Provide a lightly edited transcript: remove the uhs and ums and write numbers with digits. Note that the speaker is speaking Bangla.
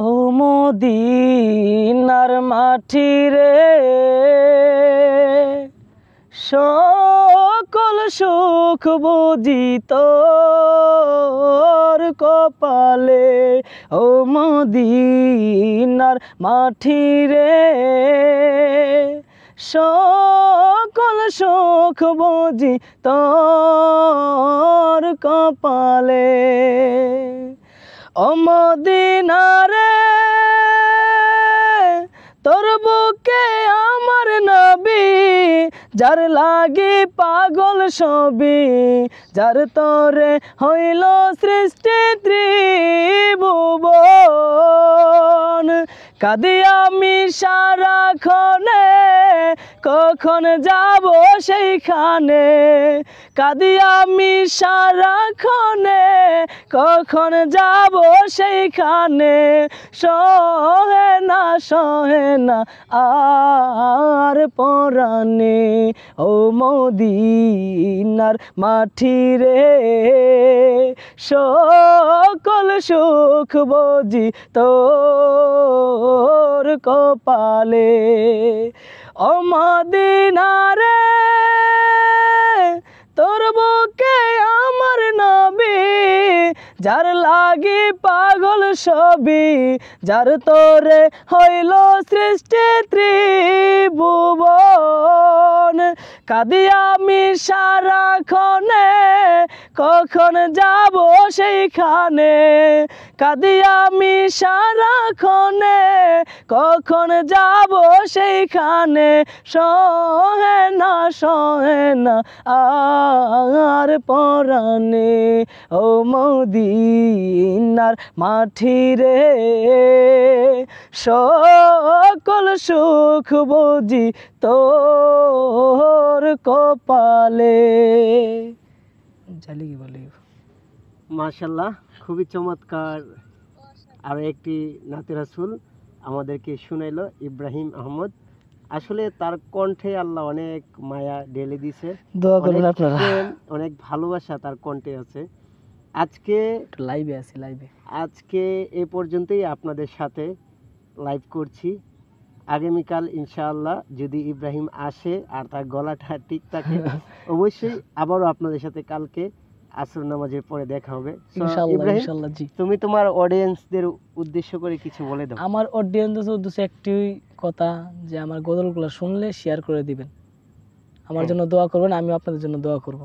ও মদিনার মাটি রে, সকল সুখ বুঝি তোর কপালে। ও মদিনার মাটি রে, সকল সুখ বুঝি তোর কপালে। ও মদিনা রে, তোর বুকে আমার নবী, যার লাগি পাগল সবই, যার তরে হইল সৃষ্টি ত্রিভুবন। কাঁদি আমি সারাক্ষণে, কখন যাব সেইখানে। কাঁদি আমি সারাক্ষণে, কখন যাব সেইখানে। সহে না আর পরাণে। ও মদিনার মাটি রে, সকল সুখ বুঝি তোর কপালে। ও মদিনা রে, তোর বুকে আমার নবী, যার লাগি পাগল সবই, যার তোরে হইল সৃষ্টি ত্রিভুবন। কাঁদি আমি সারাক্ষণে, কখন যাব সেইখানে। কাঁদি আমি সারাক্ষণে, কখন যাব সেইখানে। সহে না আর পরাণে। ও মদিনার মাটি রে, সকল সুখ বুঝি তোর কপালে। জালি বলি। মাশাআল্লাহ, খুবই চমৎকার আর একটি নাতে রাসূল আমাদেরকে শুনাইলো ইব্রাহিম আহমদ। আসলে তার কণ্ঠে আল্লাহ অনেক মায়া ঢেলে দিয়েছে, দোয়া করবেন আপনারা। অনেক ভালোবাসা তার কণ্ঠে আছে। আজকে আজকে এ পর্যন্তই আপনাদের সাথে লাইভ করছি। আগামীকাল ইনশাআল্লাহ যদি ইব্রাহিম আসে আর তার গলাটা ঠিক থাকে, অবশ্যই আবারও আপনাদের সাথে কালকে আসর নামাজের পরে দেখা হবে। ইনশাআল্লাহ জি। তুমি তোমার অডিয়েন্সদের উদ্দেশ্য করে কিছু বলে দাও। আমার অডিয়েন্সদের উদ্দেশ্যে একটি কথা, যে আমার গজলগুলো শুনলে শেয়ার করে দিবেন, আমার জন্য দোয়া করবেন, আমি আপনাদের জন্য দোয়া করব।